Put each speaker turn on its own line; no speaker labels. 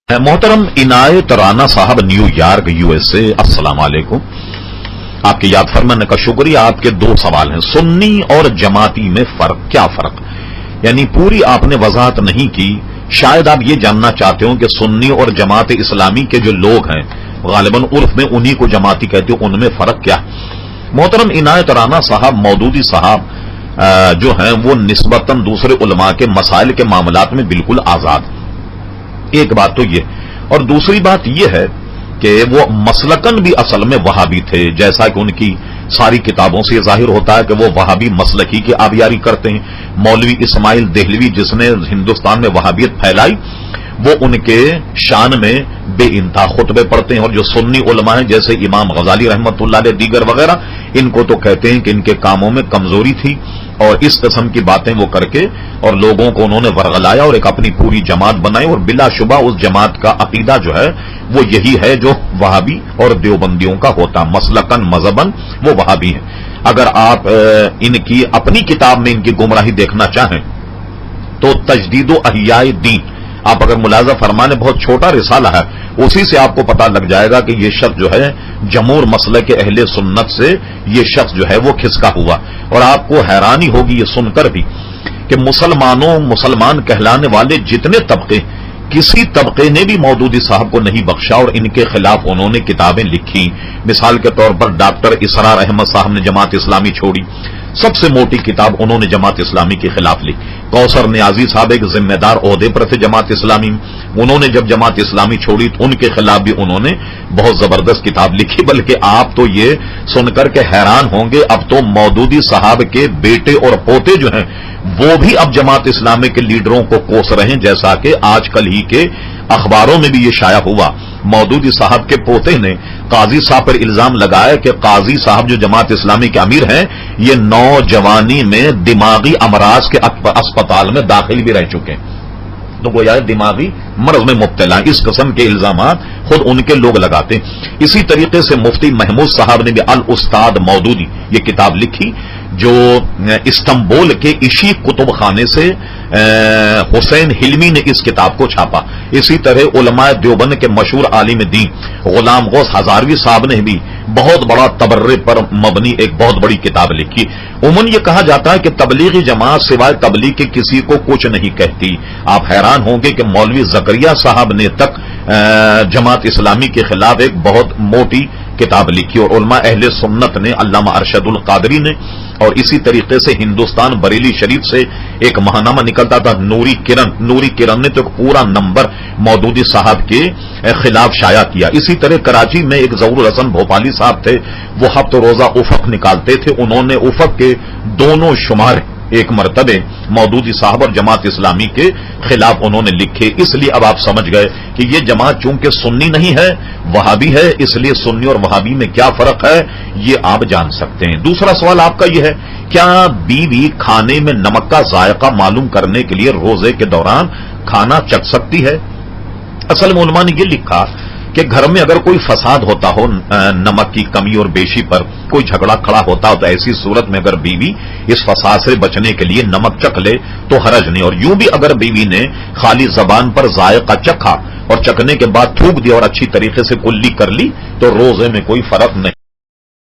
محترم عنایت رانا صاحب New York USA، السلام علیکم۔ آپ کی یاد فرمانے کا شکریہ۔ آپ کے دو سوال ہیں، سنی اور جماعتی میں فرق، کیا فرق؟ یعنی پوری آپ نے وضاحت نہیں کی۔ شاید آپ یہ جاننا چاہتے ہو کہ سنی اور جماعت اسلامی کے جو لوگ ہیں، غالباً عرف میں انہی کو جماعتی کہتے ہو، ان میں فرق کیا؟ محترم عنایت رانا صاحب، مودودی صاحب جو ہیں وہ نسبتاً دوسرے علماء کے مسائل کے معاملات میں بالکل آزاد۔ ایک بات تو یہ، اور دوسری بات یہ ہے کہ وہ مسلکن بھی اصل میں وہابی تھے، جیسا کہ ان کی ساری کتابوں سے یہ ظاہر ہوتا ہے کہ وہ وہابی مسلکی کی آبیاری کرتے ہیں۔ مولوی اسماعیل دہلوی جس نے ہندوستان میں وہابیت پھیلائی، وہ ان کے شان میں بے انتہا خطبے پڑھتے ہیں، اور جو سنی علماء ہیں جیسے امام غزالی رحمۃ اللہ علیہ دیگر وغیرہ، ان کو تو کہتے ہیں کہ ان کے کاموں میں کمزوری تھی، اور اس قسم کی باتیں وہ کر کے اور لوگوں کو انہوں نے ورغلایا اور ایک اپنی پوری جماعت بنائی، اور بلا شبہ اس جماعت کا عقیدہ جو ہے وہ یہی ہے جو وہابی اور دیوبندیوں کا ہوتا، مسلکن مذہبن وہ وہابی ہیں۔ اگر آپ ان کی اپنی کتاب میں ان کی گمراہی دیکھنا چاہیں تو تجدید و احیاء دین، آپ اگر ملاحظہ فرمانے، بہت چھوٹا رسالہ ہے، اسی سے آپ کو پتہ لگ جائے گا کہ یہ شخص جو ہے جمہور مسلک اہل سنت سے یہ شخص جو ہے وہ کھسکا ہوا۔ اور آپ کو حیرانی ہوگی یہ سن کر بھی کہ مسلمان کہلانے والے جتنے طبقے، کسی طبقے نے بھی مودودی صاحب کو نہیں بخشا اور ان کے خلاف انہوں نے کتابیں لکھی۔ مثال کے طور پر ڈاکٹر اسرار احمد صاحب نے جماعت اسلامی چھوڑی، سب سے موٹی کتاب انہوں نے جماعت اسلامی کے خلاف لکھی۔ کوثر نیازی صاحب ایک ذمہ دار عہدے پر تھے جماعت اسلامی، انہوں نے جب جماعت اسلامی چھوڑی تو ان کے خلاف بھی انہوں نے بہت زبردست کتاب لکھی۔ بلکہ آپ تو یہ سن کر کے حیران ہوں گے، اب تو مودودی صاحب کے بیٹے اور پوتے جو ہیں وہ بھی اب جماعت اسلامی کے لیڈروں کو کوس رہے ہیں، جیسا کہ آج کل ہی کے اخباروں میں بھی یہ شائع ہوا۔ مودودی صاحب کے پوتے نے قاضی صاحب پر الزام لگایا کہ قاضی صاحب جو جماعت اسلامی کے امیر ہیں، یہ نوجوانی میں دماغی امراض کے اسپتال میں داخل بھی رہ چکے ہیں، تو گویا دماغی مرض میں مبتلا ہیں۔ اس قسم کے الزامات خود ان کے لوگ لگاتے ہیں۔ اسی طریقے سے مفتی محمود صاحب نے بھی الاستاد مودودی یہ کتاب لکھی، جو استنبول کے عشی کتب خانے سے حسین حلمی نے اس کتاب کو چھاپا۔ اسی طرح علماء دیوبند کے مشہور عالم دین غلام غوث ہزاروی صاحب نے بھی بہت بڑا تبرے پر مبنی ایک بہت بڑی کتاب لکھی۔ عموماً یہ کہا جاتا ہے کہ تبلیغی جماعت سوائے تبلیغ کے کسی کو کچھ نہیں کہتی۔ آپ حیران ہوں گے کہ مولوی زکریا صاحب نے تک جماعت اسلامی کے خلاف ایک بہت موٹی کتاب لکھی، اور علماء اہل سنت نے، علامہ ارشد القادری نے، اور اسی طریقے سے ہندوستان بریلی شریف سے ایک ماہنامہ نکلتا تھا نوری کرن نے تو ایک پورا نمبر مودودی صاحب کے خلاف شائع کیا۔ اسی طرح کراچی میں ایک ظہور الحسن بھوپالی صاحب تھے، وہ ہفت روزہ افق نکالتے تھے، انہوں نے افق کے دونوں شمار ایک مرتبہ مودودی صاحب اور جماعت اسلامی کے خلاف انہوں نے لکھے۔ اس لیے اب آپ سمجھ گئے کہ یہ جماعت چونکہ سنی نہیں ہے، وہابی ہے، اس لیے سنی اور وہابی میں کیا فرق ہے یہ آپ جان سکتے ہیں۔ دوسرا سوال آپ کا یہ ہے، کیا بیوی کھانے میں نمک کا ذائقہ معلوم کرنے کے لیے روزے کے دوران کھانا چکھ سکتی ہے؟ اصل میں علماء نے یہ لکھا کہ گھر میں اگر کوئی فساد ہوتا ہو، نمک کی کمی اور بیشی پر کوئی جھگڑا کھڑا ہوتا ہو، تو ایسی صورت میں اگر بیوی اس فساد سے بچنے کے لیے نمک چکھ لے تو حرج نہیں، اور یوں بھی اگر بیوی نے خالی زبان پر ذائقہ چکھا اور چکھنے کے بعد تھوک دیا اور اچھی طریقے سے کلی کر لی تو روزے میں کوئی فرق نہیں۔